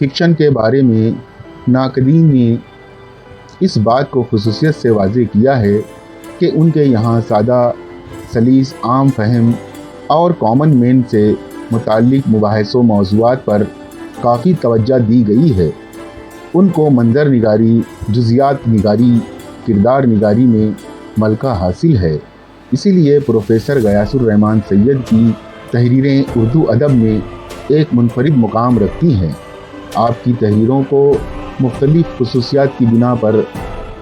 Fiction کے بارے میں ناقدین نے اس بات کو خصوصیت سے واضح کیا ہے کہ ان کے یہاں سادہ، سلیس، عام فہم اور کامن مین سے متعلق مباحث و موضوعات پر کافی توجہ دی گئی ہے۔ ان کو منظر نگاری، جزیات نگاری، کردار نگاری میں ملکہ حاصل ہے۔ اسی لیے پروفیسر غیاث الرحمن سید کی تحریریں اردو ادب میں ایک منفرد مقام رکھتی ہیں۔ آپ کی تحریروں کو مختلف خصوصیات کی بنا پر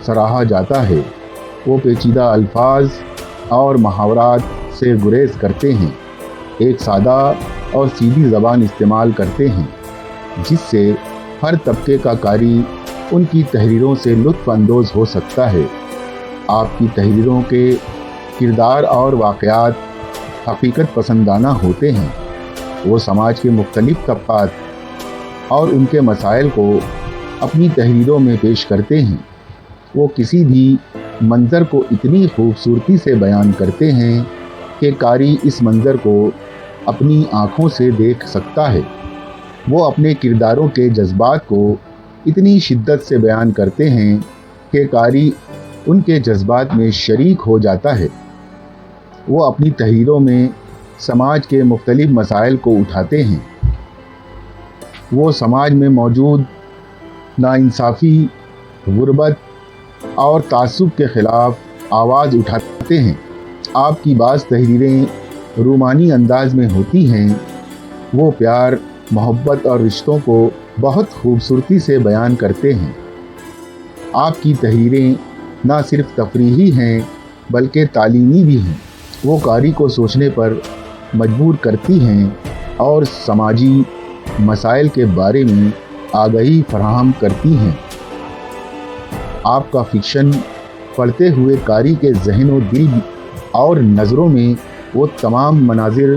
سراہا جاتا ہے۔ وہ پیچیدہ الفاظ اور محاورات سے گریز کرتے ہیں، ایک سادہ اور سیدھی زبان استعمال کرتے ہیں، جس سے ہر طبقے کا قاری ان کی تحریروں سے لطف اندوز ہو سکتا ہے۔ آپ کی تحریروں کے کردار اور واقعات حقیقت پسندانہ ہوتے ہیں۔ وہ سماج کے مختلف طبقات اور ان کے مسائل کو اپنی تحریروں میں پیش کرتے ہیں۔ وہ کسی بھی منظر کو اتنی خوبصورتی سے بیان کرتے ہیں کہ قاری اس منظر کو اپنی آنکھوں سے دیکھ سکتا ہے۔ وہ اپنے کرداروں کے جذبات کو اتنی شدت سے بیان کرتے ہیں کہ قاری ان کے جذبات میں شریک ہو جاتا ہے۔ وہ اپنی تحریروں میں سماج کے مختلف مسائل کو اٹھاتے ہیں۔ وہ سماج میں موجود ناانصافی، غربت اور تعصب کے خلاف آواز اٹھاتے ہیں۔ آپ کی بعض تحریریں رومانی انداز میں ہوتی ہیں۔ وہ پیار، محبت اور رشتوں کو بہت خوبصورتی سے بیان کرتے ہیں۔ آپ کی تحریریں نہ صرف تفریحی ہیں بلکہ تعلیمی بھی ہیں۔ وہ قاری کو سوچنے پر مجبور کرتی ہیں اور سماجی مسائل کے بارے میں آگاہی فراہم کرتی ہیں۔ آپ کا فکشن پڑھتے ہوئے قاری کے ذہن و دل اور نظروں میں وہ تمام مناظر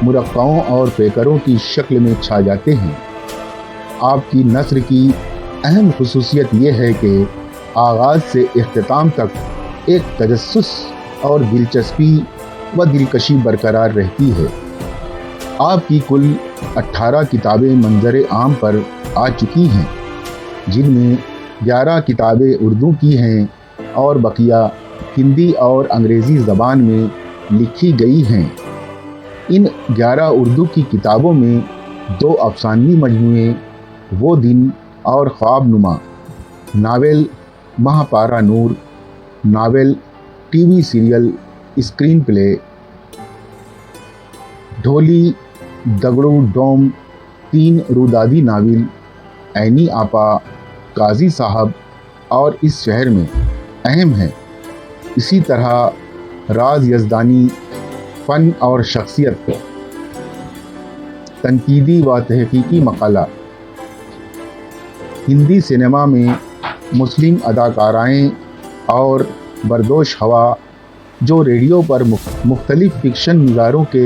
مرقعوں اور پیکروں کی شکل میں چھا جاتے ہیں۔ آپ کی نثر کی اہم خصوصیت یہ ہے کہ آغاز سے اختتام تک ایک تجسس اور دلچسپی و دلکشی برقرار رہتی ہے۔ آپ کی کل 18 کتابیں منظر عام پر آ چکی ہیں، جن میں 11 کتابیں اردو کی ہیں اور بقیہ ہندی اور انگریزی زبان میں لکھی گئی ہیں۔ ان 11 اردو کی کتابوں میں 2 افسانوی مجموعے وہ دن اور خواب نما، novel Mahapara Noor, novel, TV serial, screenplay, Dholi Dagdu Dom, 3 رودادی ناول، عینی آپا، قاضی صاحب اور اس شہر میں اہم ہیں۔ اسی طرح راز یزدانی، فن اور شخصیت، تنقیدی و تحقیقی مقالہ، ہندی سینما میں مسلم اداکارائیں اور بردوش ہوا، جو ریڈیو پر مختلف فکشن نگاروں کے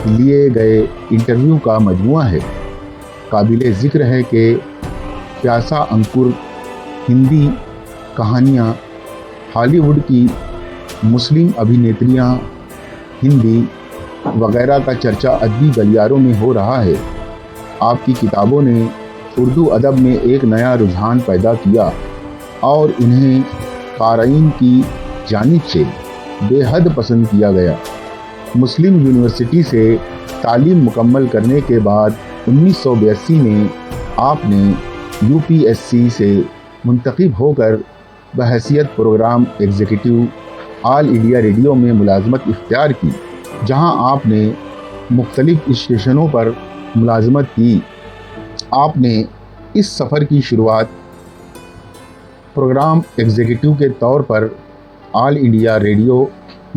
لیے گئے انٹرویو کا مجموعہ ہے۔ قابل ذکر ہے کہ پیاسا انکر، ہندی کہانیاں، ہالی ووڈ کی مسلم ابھینیتریاں، ہندی وغیرہ کا چرچا ادبی گلیاروں میں ہو رہا ہے۔ آپ کی کتابوں نے اردو ادب میں ایک نیا رجحان پیدا کیا اور انہیں قارئین کی جانب سے بے حد پسند کیا گیا۔ مسلم یونیورسٹی سے تعلیم مکمل کرنے کے بعد 1982 میں آپ نے UPSC سے منتخب ہو کر بحیثیت پروگرام ایگزیکٹو آل انڈیا ریڈیو میں ملازمت اختیار کی، جہاں آپ نے مختلف اسٹیشنوں پر ملازمت کی۔ آپ نے اس سفر کی شروعات پروگرام ایگزیکٹو کے طور پر آل انڈیا ریڈیو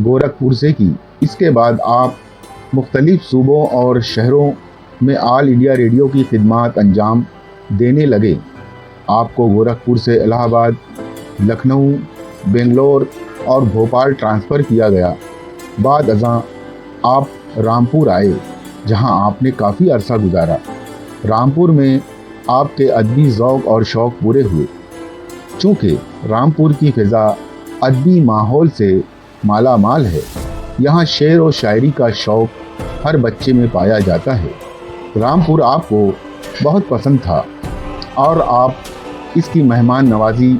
گورکھپور سے کی۔ اس کے بعد آپ مختلف صوبوں اور شہروں میں آل انڈیا ریڈیو کی خدمات انجام دینے لگے۔ آپ کو گورکھپور سے الہ آباد، لکھنؤ، بنگلور اور بھوپال ٹرانسفر کیا گیا۔ بعد ازاں آپ رامپور آئے، جہاں آپ نے کافی عرصہ گزارا۔ رامپور میں آپ کے ادبی ذوق اور شوق پورے ہوئے، چونکہ رامپور کی فضا ادبی ماحول سے مالا مال ہے۔ یہاں شعر و شاعری کا شوق ہر بچے میں پایا جاتا ہے۔ رامپور آپ کو بہت پسند تھا، اور آپ اس کی مہمان نوازی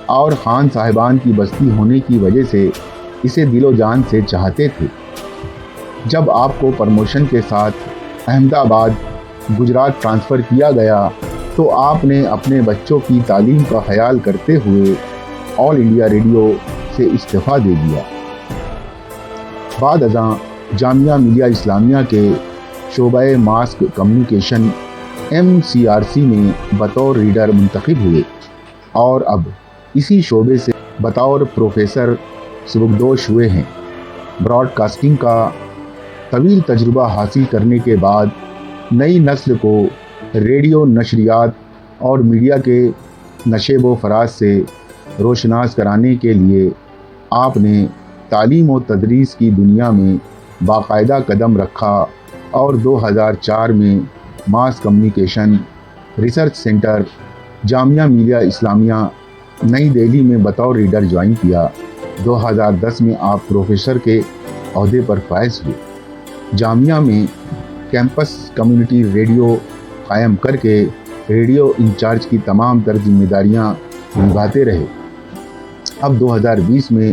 اور خان صاحبان کی بستی ہونے کی وجہ سے اسے دل و جان سے چاہتے تھے۔ جب آپ کو پروموشن کے ساتھ احمد آباد گجرات ٹرانسفر کیا گیا تو آپ نے اپنے بچوں کی تعلیم کا خیال کرتے ہوئے آل انڈیا ریڈیو سے استعفیٰ دے دیا۔ بعد ازاں جامعہ ملیہ اسلامیہ کے شعبہ ماس کمیونیکیشن MCRC میں بطور ریڈر منتخب ہوئے اور اب اسی شعبے سے بطور پروفیسر سبکدوش ہوئے ہیں۔ براڈ کاسٹنگ کا طویل تجربہ حاصل کرنے کے بعد نئی نسل کو ریڈیو نشریات اور میڈیا کے نشیب و فراز سے روشناس کرانے کے لیے آپ نے تعلیم و تدریس کی دنیا میں باقاعدہ قدم رکھا اور 2004 میں mass communication research centre Jamia Millia Islamia نئی دہلی میں بطور ریڈر جوائن کیا۔ 2010 میں آپ پروفیسر کے عہدے پر فائز ہوئے۔ جامعہ میں کیمپس کمیونٹی ریڈیو قائم کر کے ریڈیو انچارج کی تمام تر ذمہ داریاں نبھاتے رہے۔ اب 2020 میں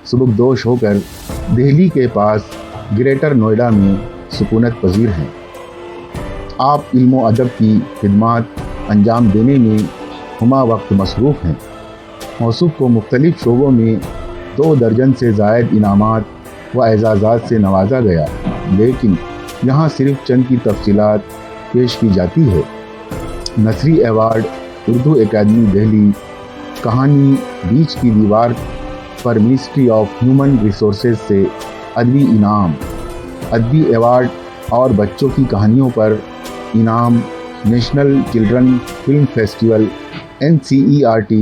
سبکدوش ہو کر دہلی کے پاس گریٹر نوئیڈا میں سکونت پذیر ہیں۔ آپ علم و ادب کی خدمات انجام دینے میں ہمہ وقت مصروف ہیں۔ موصوف کو مختلف شعبوں میں 2 درجن سے زائد انعامات و اعزازات سے نوازا گیا، لیکن یہاں صرف چند کی تفصیلات پیش کی جاتی ہے۔ نثری ایوارڈ، اردو اکیڈمی دہلی، کہانی بیچ کی دیوار پر منسٹری آف ہیومن ریسورسز سے ادبی انعام، ادبی ایوارڈ اور بچوں کی کہانیوں پر انعام، national children film festival NCERT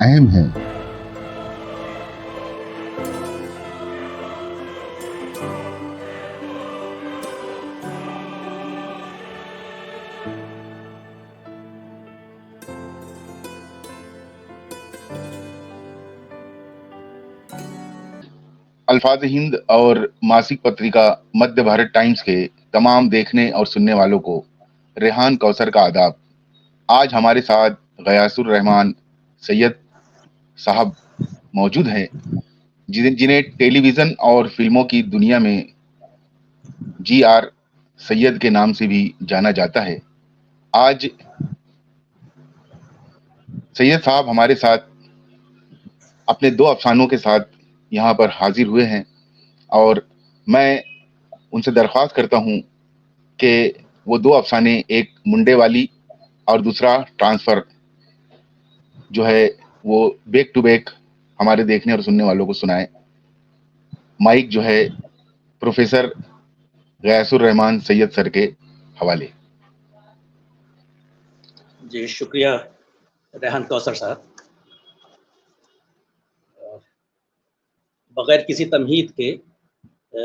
اہم ہیں۔ الفاظ ہند اور ماسک پتریکا مدھیہ بھارت ٹائمز کے تمام دیکھنے اور سننے والوں کو ریحان کوثر کا آداب۔ آج ہمارے ساتھ غیاث الرحمان سید صاحب موجود ہیں، جنہیں ٹیلی ویژن اور فلموں کی دنیا میں GR سید کے نام سے بھی جانا جاتا ہے۔ آج سید صاحب ہمارے ساتھ اپنے 2 افسانوں کے ساتھ یہاں پر حاضر ہوئے ہیں، اور میں ان سے درخواست کرتا ہوں کہ وہ 2 افسانے، ایک منڈے والی اور دوسرا ٹرانسفر، جو ہے وہ بیک ٹو بیک ہمارے دیکھنے اور سننے والوں کو سنائیں۔ مائک جو ہے پروفیسر غیاث الرحمان سید سر کے حوالے۔ جی شکریہ ریحان کوثر صاحب۔ بغیر کسی تمہید کے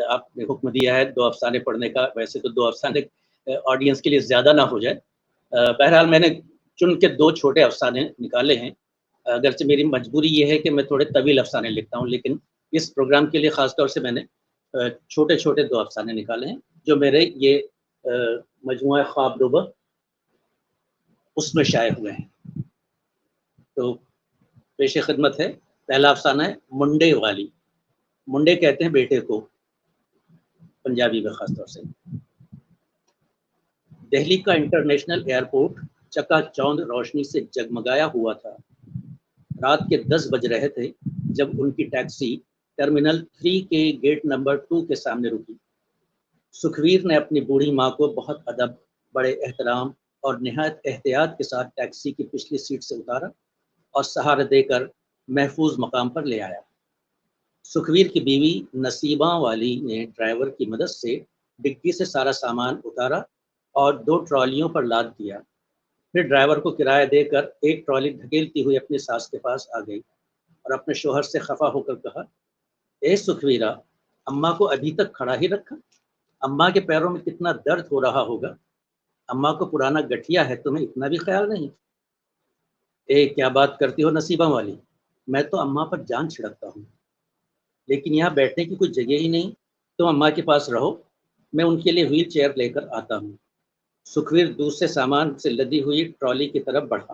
آپ نے حکم دیا ہے 2 افسانے پڑھنے کا۔ ویسے تو 2 افسانے آڈینس کے لیے زیادہ نہ ہو جائے، بہرحال میں نے چن کے 2 چھوٹے افسانے نکالے ہیں، اگرچہ میری مجبوری یہ ہے کہ میں تھوڑے طویل افسانے لکھتا ہوں، لیکن اس پروگرام کے لیے خاص طور سے میں نے چھوٹے چھوٹے 2 افسانے نکالے ہیں جو میرے یہ مجموعہ خواب روبہ اس میں شائع ہوئے ہیں۔ تو پیش خدمت ہے، پہلا افسانہ ہے منڈے والی۔ منڈے کہتے ہیں بیٹے کو پنجابی میں خاص طور سے۔ دہلی کا انٹرنیشنل ایئرپورٹ چکا چوند روشنی سے جگمگایا ہوا تھا۔ رات کے 10 بج رہے تھے جب ان کی ٹیکسی ٹرمینل 3 کے گیٹ نمبر 2 کے سامنے رکی۔ سکھویر نے اپنی بوڑھی ماں کو بہت ادب، بڑے احترام اور نہایت احتیاط کے ساتھ ٹیکسی کی پچھلی سیٹ سے اتارا اور سہارا دے کر محفوظ مقام پر لے آیا۔ سکھویر کی بیوی نصیبہ والی نے ڈرائیور کی مدد سے ڈگی سے سارا سامان اتارا اور 2 ٹرالیوں پر لاد دیا۔ پھر ڈرائیور کو کرایہ دے کر ایک ٹرالی دھکیلتی ہوئی اپنی ساس کے پاس آ گئی اور اپنے شوہر سے خفا ہو کر کہا، اے سکھویرا، اماں کو ابھی تک کھڑا ہی رکھا؟ اماں کے پیروں میں کتنا درد ہو رہا ہوگا، اماں کو پرانا گٹھیا ہے، تمہیں اتنا بھی خیال نہیں؟ اے کیا بات کرتی ہو نصیبہ والی، میں تو اماں پر جان چھڑکتا ہوں، لیکن یہاں بیٹھنے کی کوئی جگہ ہی نہیں، تم اماں کے پاس رہو، میں ان کے لیے وہیل چیئر لے کر آتا ہوں۔ سکھویر دوسرے سامان سے لدی ہوئی ٹرالی کی طرف بڑھا۔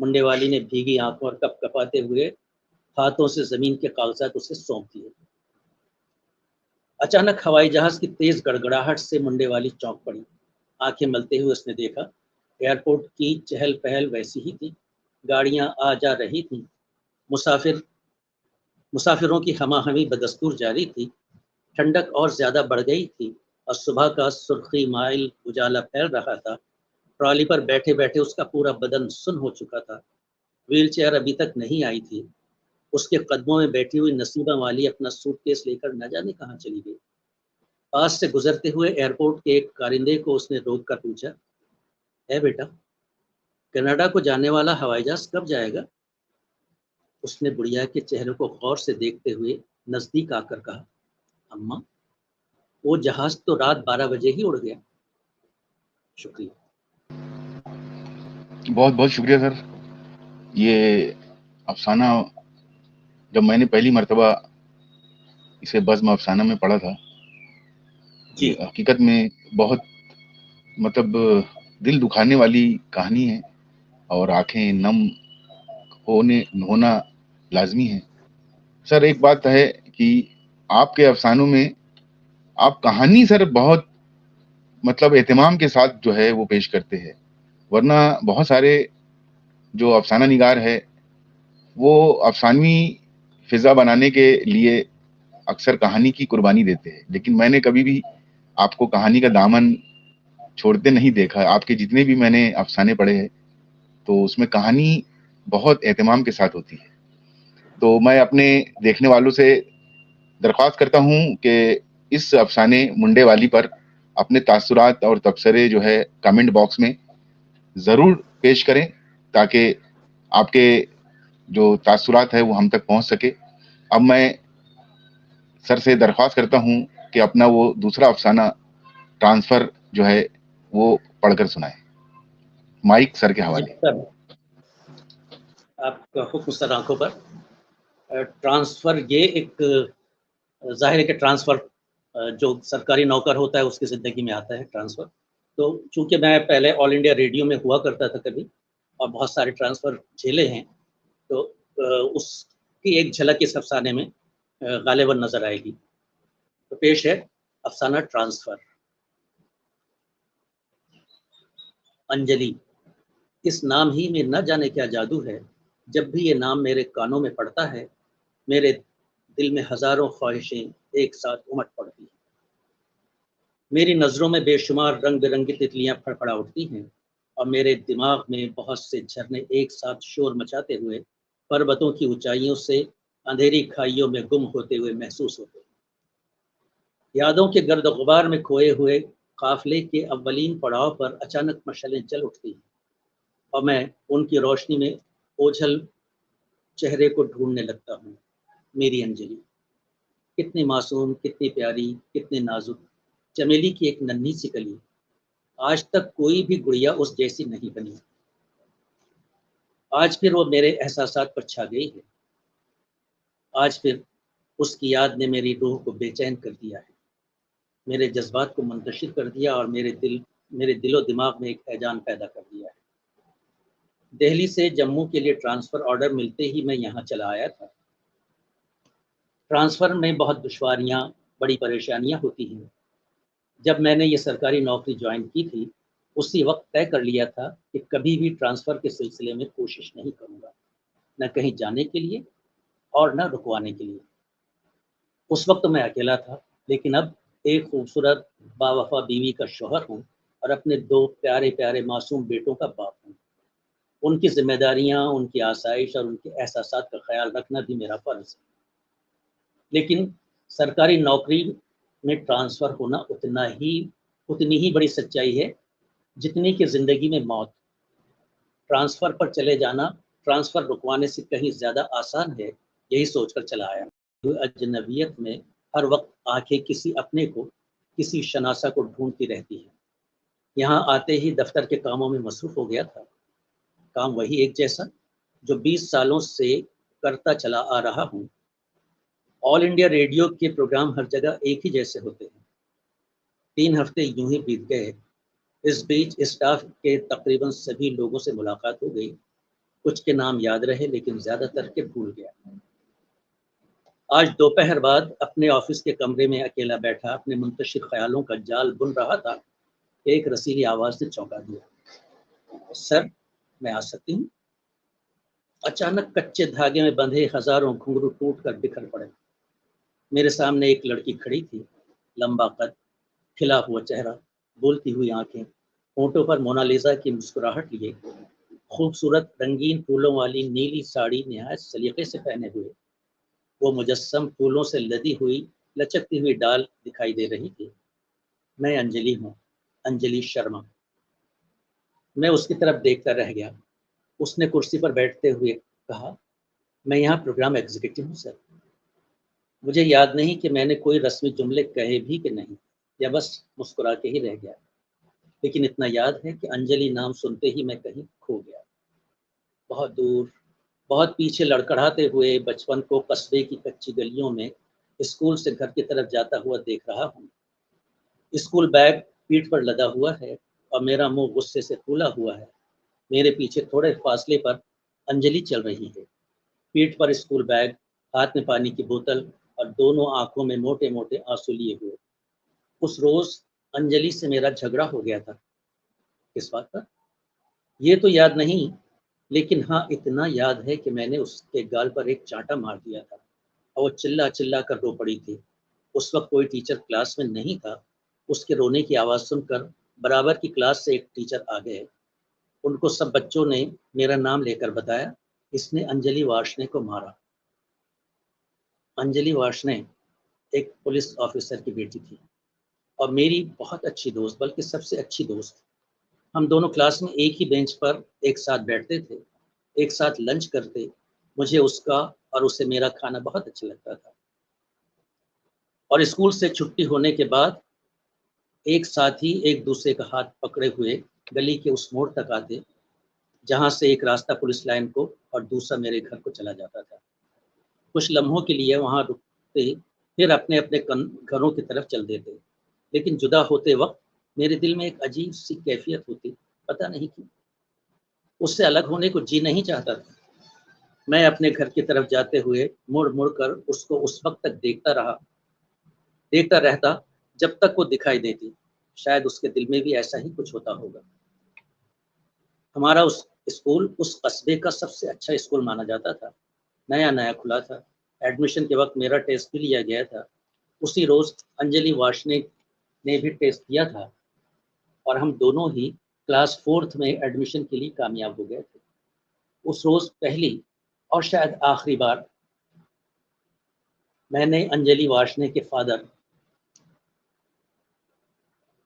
منڈے والی نے بھیگی آنکھوں اور کپ کپاتے ہوئے ہاتھوں سے زمین کے کاغذات اسے سونپ دیے۔ اچانک ہوائی جہاز کی تیز گڑگڑاہٹ سے منڈے والی چونک پڑی۔ آنکھیں ملتے ہوئے اس نے دیکھا ایئرپورٹ کی چہل پہل ویسی ہی تھی، گاڑیاں آ جا رہی تھیں، مسافروں کی ہما ہمی بدستور جاری تھی۔ ٹھنڈک اور زیادہ بڑھ گئی تھی اور صبح کا سرخی مائل اجالا پھیل رہا تھا۔ ٹرالی پر بیٹھے بیٹھے اس کا پورا بدن سن ہو چکا تھا۔ ویل چیئر ابھی تک نہیں آئی تھی۔ اس کے قدموں میں بیٹھی ہوئی نصیبہ والی اپنا سوٹ کیس لے کر نہ جانے کہاں چلی گئی۔ پاس سے گزرتے ہوئے ایئرپورٹ کے ایک کارندے کو اس نے روک کر پوچھا، اے بیٹا، کینیڈا کو جانے والا ہوائی جہاز کب جائے گا؟ اس نے بڑھیا کے چہرے کو غور سے دیکھتے ہوئے نزدیک آ کر کہا، اماں، وہ جہاز تو رات 12 بجے ہی اڑ گیا۔ شکریہ۔ بہت بہت شکریہ سر۔ یہ افسانہ جب میں نے پہلی مرتبہ اسے بزم افسانہ میں پڑھا تھا، جی یہ حقیقت میں بہت مطلب دل دکھانے والی کہانی ہے، اور آنکھیں نم ہونا لازمی ہے۔ سر ایک بات ہے کہ آپ کے افسانوں میں آپ کہانی سر بہت مطلب اہتمام کے ساتھ جو ہے وہ پیش کرتے ہیں، ورنہ بہت سارے جو افسانہ نگار ہے وہ افسانوی فضا بنانے کے لیے اکثر کہانی کی قربانی دیتے ہیں، لیکن میں نے کبھی بھی آپ کو کہانی کا دامن چھوڑتے نہیں دیکھا۔ آپ کے جتنے بھی میں نے افسانے پڑھے ہیں تو اس میں کہانی بہت اہتمام کے ساتھ ہوتی ہے۔ تو میں اپنے دیکھنے والوں سے درخواست کرتا ہوں کہ اس افسانے منڈے والی پر اپنے تاثرات اور تبصرے جو ہے کمنٹ باکس میں ضرور پیش کریں، تاکہ آپ کے جو تاثرات ہے وہ ہم تک پہنچ سکے۔ اب میں سر سے درخواست کرتا ہوں کہ اپنا وہ دوسرا افسانہ ٹرانسفر جو ہے وہ پڑھ کر سنائیں۔ مائک سر کے جی حوالے۔ سر، آپ کا حکم سر آنکھوں پر۔ ٹرانسفر یہ ایک ظاہر ہے کہ ٹرانسفر جو سرکاری نوکر ہوتا ہے اس کی زندگی میں آتا ہے ٹرانسفر۔ تو چونکہ میں پہلے آل انڈیا ریڈیو میں ہوا کرتا تھا کبھی، اور بہت سارے ٹرانسفر جھیلے ہیں، تو اس کی ایک جھلک اس افسانے میں غالباً نظر آئے گی۔ تو پیش ہے افسانہ ٹرانسفر۔ انجلی، اس نام ہی میں نہ جانے کیا جادو ہے، جب بھی یہ نام میرے کانوں میں پڑتا ہے میرے دل میں ہزاروں خواہشیں ایک ساتھ امٹ پڑتی ہیں۔ میری نظروں میں بے شمار رنگ برنگی تتلیاں پھڑپڑا اٹھتی ہیں، اور میرے دماغ میں بہت سے جھرنے ایک ساتھ شور مچاتے ہوئے پربتوں کی اونچائیوں سے اندھیری کھائیوں میں گم ہوتے ہوئے محسوس ہوتے ہیں۔ یادوں کے گرد و غبار میں کھوئے ہوئے قافلے کے اولین پڑاؤ پر اچانک مشعلیں جل اٹھتی ہیں، اور میں ان کی روشنی میں اوجھل چہرے کو ڈھونڈنے لگتا ہوں۔ میری انجلی، کتنی معصوم، کتنی پیاری، کتنی نازک، چمیلی کی ایک ننھی سی کلی۔ آج تک کوئی بھی گڑیا اس جیسی نہیں بنی۔ آج پھر وہ میرے احساسات پر چھا گئی ہے۔ آج پھر اس کی یاد نے میری روح کو بے چین کر دیا ہے، میرے جذبات کو منتشر کر دیا، اور میرے دل و دماغ میں ایک ہیجان پیدا کر دیا ہے۔ دہلی سے جموں کے لیے ٹرانسفر آرڈر ملتے ہی میں یہاں چلا آیا تھا۔ ٹرانسفر میں بہت دشواریاں، بڑی پریشانیاں ہوتی ہیں۔ جب میں نے یہ سرکاری نوکری جوائن کی تھی، اسی وقت طے کر لیا تھا کہ کبھی بھی ٹرانسفر کے سلسلے میں کوشش نہیں کروں گا، نہ کہیں جانے کے لیے اور نہ رکوانے کے لیے۔ اس وقت میں اکیلا تھا، لیکن اب ایک خوبصورت باوفا بیوی کا شوہر ہوں، اور اپنے 2 پیارے پیارے معصوم بیٹوں کا باپ ہوں۔ ان کی ذمہ داریاں، ان کی آسائش اور ان کے احساسات کا خیال رکھنا بھی میرا فرض ہے۔ لیکن سرکاری نوکری میں ٹرانسفر ہونا اتنی ہی بڑی سچائی ہے جتنی کہ زندگی میں موت۔ ٹرانسفر پر چلے جانا ٹرانسفر رکوانے سے کہیں زیادہ آسان ہے، یہی سوچ کر چلا آیا۔ اجنبیت میں ہر وقت آنکھیں کسی اپنے کو، کسی شناسہ کو ڈھونڈتی رہتی ہیں۔ یہاں آتے ہی دفتر کے کاموں میں مصروف ہو گیا تھا۔ کام وہی ایک جیسا جو 20 سالوں سے کرتا چلا آ رہا ہوں۔ آل انڈیا ریڈیو کے پروگرام ہر جگہ ایک ہی جیسے ہوتے ہیں۔ 3 ہفتے یوں ہی بیت گئے۔ اس بیچ اسٹاف کے تقریباً سبھی لوگوں سے ملاقات ہو گئی۔ کچھ کے نام یاد رہے لیکن زیادہ تر کے بھول گیا۔ آج دوپہر بعد اپنے آفس کے کمرے میں اکیلا بیٹھا اپنے منتشر خیالوں کا جال بن رہا تھا کہ ایک رسیلی آواز نے چونکا دیا، سر میں آ سکتی ہوں؟ اچانک کچے دھاگے میں بندھے ہزاروں گھنگرو ٹوٹ کر بکھر پڑے۔ میرے سامنے ایک لڑکی کھڑی تھی، لمبا قد، کھلا ہوا چہرہ، بولتی ہوئی آنکھیں، ہونٹوں پر مونالیزا کی مسکراہٹ لیے، خوبصورت رنگین پھولوں والی نیلی ساڑی نہایت سلیقے سے پہنے ہوئے، وہ مجسم پھولوں سے لدی ہوئی لچکتی ہوئی ڈال دکھائی دے رہی تھی۔ میں انجلی ہوں، انجلی شرما۔ میں اس کی طرف دیکھتا رہ گیا۔ اس نے کرسی پر بیٹھتے ہوئے کہا، میں یہاں پروگرام ایگزیکٹو ہوں سر۔ مجھے یاد نہیں کہ میں نے کوئی رسمی جملے کہے بھی کہ نہیں، یا بس مسکرا کے ہی رہ گیا، لیکن اتنا یاد ہے کہ انجلی نام سنتے ہی میں کہیں کھو گیا، بہت دور، بہت پیچھے لڑکھڑاتے ہوئے بچپن کو قصبے کی کچی گلیوں میں اسکول سے گھر کی طرف جاتا ہوا دیکھ رہا ہوں۔ اسکول بیگ پیٹھ پر لدا ہوا ہے اور میرا منہ غصے سے پھولا ہوا ہے۔ میرے پیچھے تھوڑے فاصلے پر انجلی چل رہی ہے، پیٹھ پر اسکول بیگ، ہاتھ میں پانی کی بوتل اور دونوں آنکھوں میں موٹے موٹے آنسو لیے ہوئے۔ اس روز انجلی سے میرا جھگڑا ہو گیا تھا۔ کس بات پر؟ یہ تو یاد نہیں، لیکن ہاں اتنا یاد ہے کہ میں نے اس کے گال پر ایک چانٹا مار دیا تھا اور وہ چلا چلا کر رو پڑی تھی۔ اس وقت کوئی ٹیچر کلاس میں نہیں تھا۔ اس کے رونے کی آواز سن کر برابر کی کلاس سے ایک ٹیچر آ گئے۔ ان کو سب بچوں نے میرا نام لے کر بتایا، اس نے انجلی وارشنے کو مارا۔ انجلی وارشنے ایک پولیس آفیسر کی بیٹی تھی اور میری بہت اچھی دوست، بلکہ سب سے اچھی دوست۔ ہم دونوں کلاس میں ایک ہی بینچ پر ایک ساتھ بیٹھتے تھے، ایک ساتھ لنچ کرتے۔ مجھے اس کا اور اسے میرا کھانا بہت اچھا لگتا تھا، اور اسکول سے چھٹی ہونے کے بعد ایک ساتھ ہی ایک دوسرے کا ہاتھ پکڑے ہوئے گلی کے اس موڑ تک آتے جہاں سے ایک راستہ پولیس لائن کو اور دوسرا میرے گھر کو چلا جاتا تھا۔ کچھ لمحوں کے لیے وہاں رکتے، پھر اپنے اپنے گھروں کی طرف چل دیتے، لیکن جدا ہوتے وقت میرے دل میں ایک عجیب سی کیفیت ہوتی، پتہ نہیں کیوں۔ اس سے الگ ہونے کو جی نہیں چاہتا تھا۔ میں اپنے گھر کی طرف جاتے ہوئے مڑ مڑ کر اس کو اس وقت تک دیکھتا رہتا جب تک وہ دکھائی دیتی۔ شاید اس کے دل میں بھی ایسا ہی کچھ ہوتا ہوگا۔ ہمارا اس اسکول اس قصبے کا سب سے اچھا اسکول مانا جاتا تھا، نیا نیا کھلا تھا۔ ایڈمیشن کے وقت میرا ٹیسٹ بھی لیا گیا تھا۔ اسی روز انجلی وارشنے نے بھی ٹیسٹ دیا تھا اور ہم دونوں ہی کلاس 4 میں ایڈمیشن کے لیے کامیاب ہو گئے تھے۔ اس روز پہلی اور شاید آخری بار میں نے انجلی وارشنے کے فادر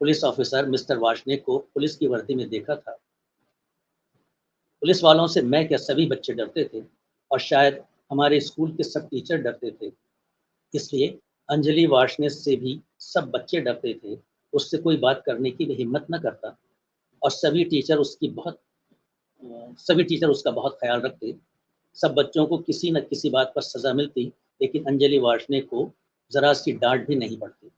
پولیس آفیسر مسٹر وارشنے کو پولیس کی وردی میں دیکھا تھا۔ پولیس والوں سے میں کیا سبھی بچے ڈرتے تھے، اور شاید ہمارے اسکول کے سب ٹیچر ڈرتے تھے، اس لیے انجلی وارشنے سے بھی سب بچے ڈرتے تھے۔ اس سے کوئی بات کرنے کی بھی ہمت نہ کرتا، اور سبھی ٹیچر اس کا بہت خیال رکھتے۔ سب بچوں کو کسی نہ کسی بات پر سزا ملتی، لیکن انجلی وارشنے کو ذرا سی ڈانٹ بھی نہیں پڑتی۔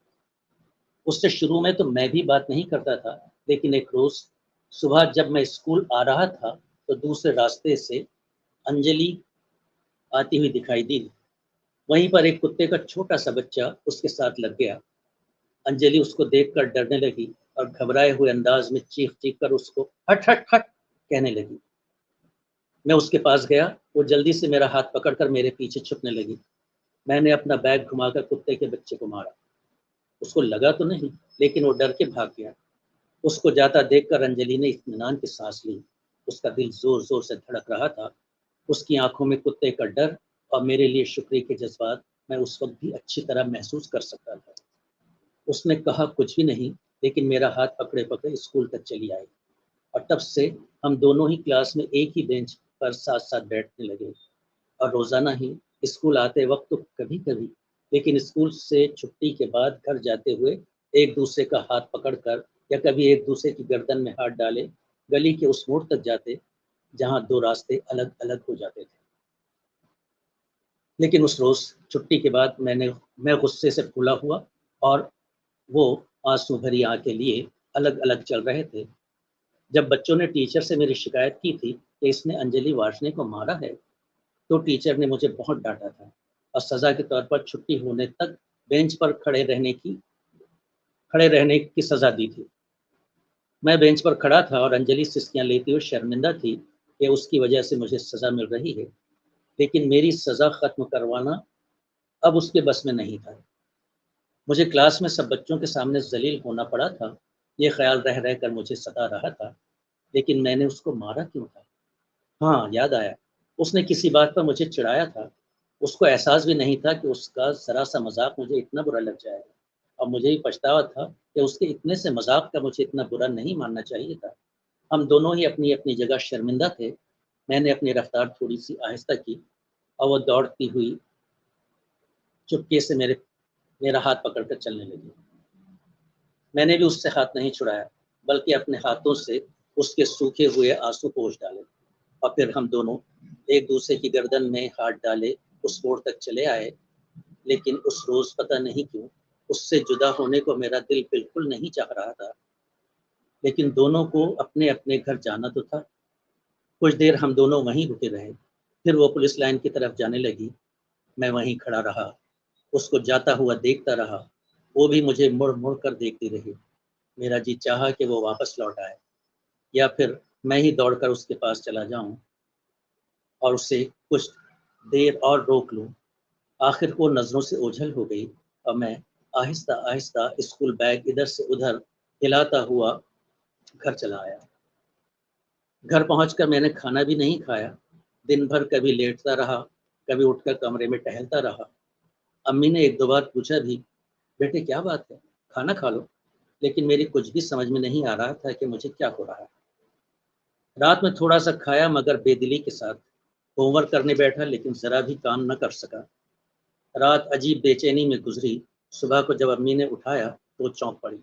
اس سے شروع میں تو میں بھی بات نہیں کرتا تھا، لیکن ایک روز صبح جب میں اسکول آ رہا تھا تو دوسرے راستے سے انجلی آتی ہوئی دکھائی دی۔ وہیں پر ایک کتے کا چھوٹا سا بچہ اس کے ساتھ لگ گیا۔ انجلی اس کو دیکھ کر ڈرنے لگی اور گھبرائے ہوئے انداز میں چیخ کر اس کو ہٹ ہٹ ہٹ کہنے لگی۔ میں اس کے پاس گیا، وہ جلدی سے میرا ہاتھ پکڑ کر میرے پیچھے چھپنے لگی۔ میں نے اپنا بیگ گھما کر کتے کے بچے کو مارا۔ اس کو لگا تو نہیں، لیکن وہ ڈر کے بھاگ گیا۔ اس کو جاتا دیکھ کر انجلی نے اطمینان کی سانس لی۔ اس کا دل زور زور سے دھڑک رہا تھا۔ اس کی آنکھوں میں کتے کا ڈر اور میرے لیے شکریہ کے جذبات میں اس وقت بھی اچھی طرح محسوس کر سکتا تھا۔ اس نے کہا کچھ بھی نہیں، لیکن میرا ہاتھ پکڑے پکڑے اسکول تک چلی آئی، اور تب سے ہم دونوں ہی کلاس میں ایک ہی بینچ پر ساتھ ساتھ بیٹھنے لگے، اور روزانہ ہی اسکول آتے وقت تو کبھی کبھی، لیکن اسکول سے چھٹی کے بعد گھر جاتے ہوئے ایک دوسرے کا ہاتھ پکڑ کر یا کبھی ایک دوسرے کی گردن میں ہاتھ ڈالے گلی کے اس موڑ تک جاتے جہاں دو راستے الگ الگ ہو جاتے تھے۔ لیکن اس روز چھٹی کے بعد میں غصے سے پھولا ہوا اور وہ آنسو بھری آنکھیں لیے الگ الگ چل رہے تھے۔ جب بچوں نے ٹیچر سے میری شکایت کی تھی کہ اس نے انجلی وارشنے کو مارا ہے تو ٹیچر نے مجھے بہت ڈانٹا تھا اور سزا کے طور پر چھٹی ہونے تک بینچ پر کھڑے رہنے کی سزا دی تھی۔ میں بینچ پر کھڑا تھا اور انجلی سسکیاں لیتی ہوئی شرمندہ تھی کہ اس کی وجہ سے مجھے سزا مل رہی ہے، لیکن میری سزا ختم کروانا اب اس کے بس میں نہیں تھا۔ مجھے کلاس میں سب بچوں کے سامنے ذلیل ہونا پڑا تھا، یہ خیال رہ رہ کر مجھے ستا رہا تھا، لیکن میں نے اس کو مارا کیوں تھا؟ ہاں، یاد آیا، اس نے کسی بات پر مجھے چڑھایا تھا۔ اس کو احساس بھی نہیں تھا کہ اس کا ذرا سا مذاق مجھے اتنا برا لگ جائے گا، اور مجھے ہی پچھتاوا تھا کہ اس کے اتنے سے مذاق کا مجھے اتنا برا نہیں ماننا چاہیے تھا۔ ہم دونوں ہی اپنی اپنی جگہ شرمندہ تھے۔ میں نے اپنی رفتار تھوڑی سی آہستہ کی اور وہ دوڑتی ہوئی چپکے سے میرا ہاتھ پکڑ کر چلنے لگی۔ میں نے بھی اس سے ہاتھ نہیں چھڑایا، بلکہ اپنے ہاتھوں سے اس کے سوکھے ہوئے آنسو پوچھ ڈالے، اور پھر ہم دونوں ایک دوسرے کی گردن میں ہاتھ ڈالے اس موڑ تک چلے آئے۔ لیکن اس روز پتہ نہیں کیوں اس سے جدا ہونے کو میرا دل بالکل نہیں چاہ رہا تھا، لیکن دونوں کو اپنے اپنے گھر جانا تو تھا۔ کچھ دیر ہم دونوں وہیں رکے رہے، پھر وہ پولیس لائن کی طرف جانے لگی۔ میں وہیں کھڑا رہا، اس کو جاتا ہوا دیکھتا رہا، وہ بھی مجھے مڑ مڑ کر دیکھتی رہی۔ میرا جی چاہا کہ وہ واپس لوٹ آئے، یا پھر میں ہی دوڑ کر اس کے پاس چلا جاؤں اور اسے کچھ دیر اور روک لوں۔ آخر وہ نظروں سے اوجھل ہو گئی اور میں آہستہ آہستہ اسکول بیگ ادھر سے ادھر ہلاتا ہوا گھر چلا آیا۔ گھر پہنچ کر میں نے کھانا بھی نہیں کھایا۔ دن بھر کبھی لیٹتا رہا، کبھی اٹھ کر کمرے میں ٹہلتا رہا۔ امی نے ایک دو بار پوچھا بھی، بیٹے کیا بات ہے، کھانا کھا لو، لیکن میری کچھ بھی سمجھ میں نہیں آ رہا تھا کہ مجھے کیا ہو رہا ہے۔ رات میں تھوڑا سا کھایا، مگر بے دلی کے ساتھ۔ ہوم ورک کرنے بیٹھا لیکن ذرا بھی کام نہ کر سکا۔ رات عجیب بے چینی میں گزری۔ صبح کو جب امی نے اٹھایا تو وہ چونک پڑی۔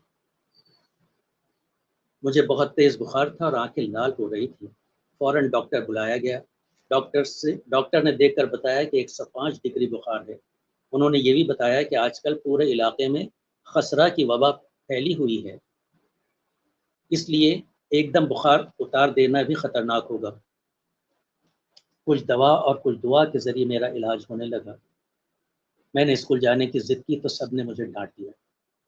مجھے بہت تیز بخار تھا اور آنکھیں لال ہو رہی تھی۔ فوراً ڈاکٹر بلایا گیا۔ ڈاکٹر نے دیکھ کر بتایا کہ 105 ڈگری بخار ہے۔ انہوں نے یہ بھی بتایا کہ آج کل پورے علاقے میں خسرہ کی وبا پھیلی ہوئی ہے، اس لیے ایک دم بخار اتار دینا بھی خطرناک ہوگا۔ کچھ دوا اور کچھ دعا کے ذریعے میرا علاج ہونے لگا۔ میں نے اسکول جانے کی ضد کی تو سب نے مجھے ڈانٹ دیا،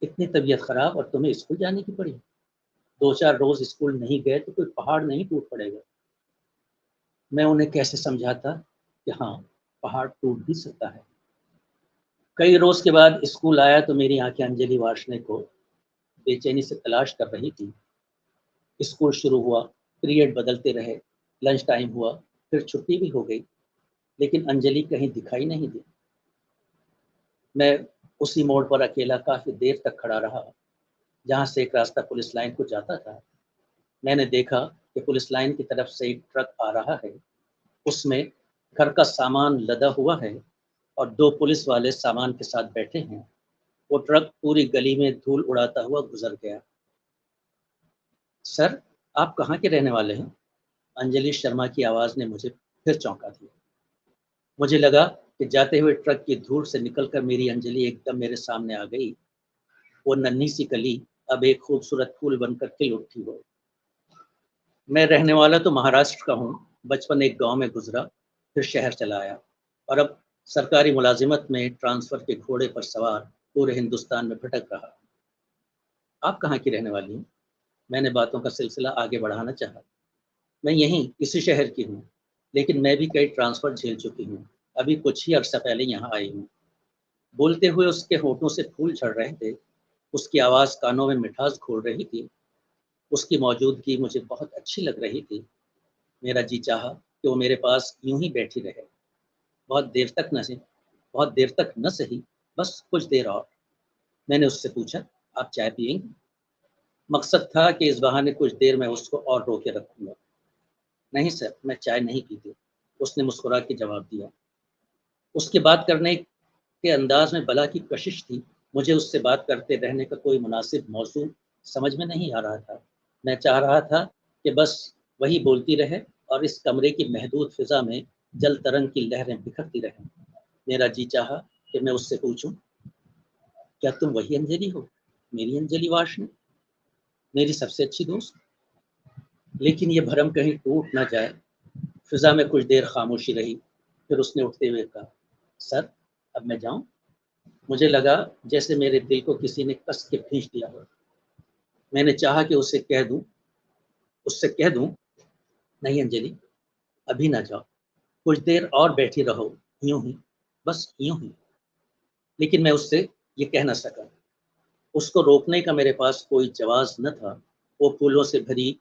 اتنی طبیعت خراب اور تمہیں اسکول جانے کی پڑی، 2-4 روز اسکول نہیں گئے تو کوئی پہاڑ نہیں ٹوٹ پڑے گا۔ میں انہیں کیسے سمجھاتا کہ ہاں، پہاڑ ٹوٹ بھی سکتا ہے۔ کئی روز کے بعد اسکول آیا تو میری آنکھیں انجلی وارشنے کو بے چینی سے تلاش کر رہی تھی۔ اسکول شروع ہوا، پیریڈ بدلتے رہے، لنچ ٹائم ہوا، پھر چھٹی بھی ہو گئی، لیکن انجلی کہیں دکھائی نہیں دی۔ میں اسی موڑ پر اکیلا کافی دیر تک کھڑا رہا جہاں سے ایک راستہ پولیس لائن کو جاتا تھا۔ میں نے دیکھا کہ پولیس لائن کی طرف سے ایک ٹرک آ رہا ہے، اس میں گھر کا سامان لدا ہوا ہے اور 2 پولیس والے سامان کے ساتھ بیٹھے ہیں۔ وہ ٹرک پوری گلی میں دھول اڑاتا ہوا گزر گیا۔ سر، آپ کہاں کے رہنے والے ہیں؟ انجلی شرما کی آواز نے مجھے پھر چونکا دیا۔ مجھے لگا کہ جاتے ہوئے ٹرک کی دھول سے نکل کر میری انجلی ایک دم میرے سامنے آ گئی۔ وہ ننھی سی کلی اب ایک خوبصورت پھول بن کر کھل اٹھی ہو۔ میں رہنے والا تو مہاراشٹر کا ہوں، بچپن ایک گاؤں میں گزرا، پھر شہر چلا آیا اور اب سرکاری ملازمت میں ٹرانسفر کے گھوڑے پر سوار پورے ہندوستان میں بھٹک رہا۔ آپ کہاں کی رہنے والی ہیں؟ میں نے باتوں کا سلسلہ آگے بڑھانا چاہا۔ میں یہیں اسی شہر کی ہوں، لیکن میں بھی کئی ٹرانسفر جھیل چکی ہوں، ابھی کچھ ہی عرصہ پہلے یہاں آئی ہوں۔ بولتے ہوئے اس کے ہونٹوں سے پھول جھڑ رہے تھے، اس کی آواز کانوں میں مٹھاس گھول رہی تھی، اس کی موجودگی مجھے بہت اچھی لگ رہی تھی۔ میرا جی چاہا کہ وہ میرے پاس یوں ہی بیٹھی رہے، بہت دیر تک نہ سہی، بس کچھ دیر اور۔ میں نے اس سے پوچھا، آپ چائے پئیں گے؟ مقصد تھا کہ اس بہانے کچھ دیر میں اس کو اور روکے رکھوں گا۔ نہیں سر، میں چائے نہیں پیتی، اس نے مسکرا کے جواب دیا۔ اس کے بات کرنے کے انداز میں بلا کی کشش تھی۔ مجھے اس سے بات کرتے رہنے کا کوئی مناسب موضوع سمجھ میں نہیں آ رہا تھا۔ میں چاہ رہا تھا کہ بس وہی بولتی رہے اور اس کمرے کی محدود فضا میں جل ترنگ کی لہریں بکھرتی رہیں۔ میرا جی چاہا کہ میں اس سے پوچھوں، کیا تم وہی انجلی ہو، میری انجلی وارشنے، میری سب سے اچھی دوست؟ لیکن یہ بھرم کہیں ٹوٹ نہ جائے۔ فضا میں کچھ دیر خاموشی رہی، پھر اس نے اٹھتے ہوئے کہا، سر اب میں جاؤں؟ مجھے لگا جیسے میرے دل کو کسی نے کس کے کھینچ دیا ہو۔ میں نے چاہا کہ اس سے کہہ دوں نہیں انجلی، ابھی نہ جاؤ، کچھ دیر اور بیٹھی رہو، یوں ہی، بس یوں ہی، لیکن میں اس سے یہ کہہ نہ سکا۔ اس کو روکنے کا میرے پاس کوئی جواز نہ تھا۔ وہ پھولوں سے بھری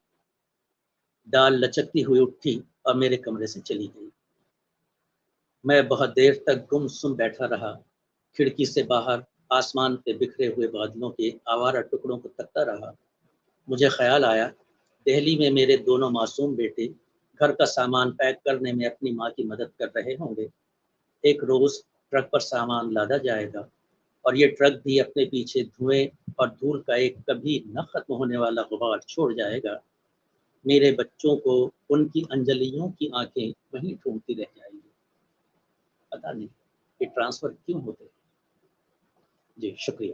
ڈال لچکتی ہوئی اٹھی اور میرے کمرے سے چلی گئی۔ میں بہت دیر تک گم سم بیٹھا رہا، کھڑکی سے باہر آسمان پہ بکھرے ہوئے بادلوں کے آوارہ ٹکڑوں کو تکتا رہا۔ مجھے خیال آیا دہلی میں میرے دونوں معصوم بیٹے گھر کا سامان پیک کرنے میں اپنی ماں کی مدد کر رہے ہوں گے۔ ایک روز ٹرک پر سامان لادا جائے گا اور یہ ٹرک بھی اپنے پیچھے دھوئیں اور دھول کا ایک کبھی نہ ختم ہونے والا غبار چھوڑ جائے گا۔ میرے بچوں کو ان کی انجلیوں کی آنکھیں وہیں ڈھونڈتی رہ جائیں گی۔ پتہ نہیں یہ ٹرانسفر کیوں ہوتے ہیں۔ جی شکریہ۔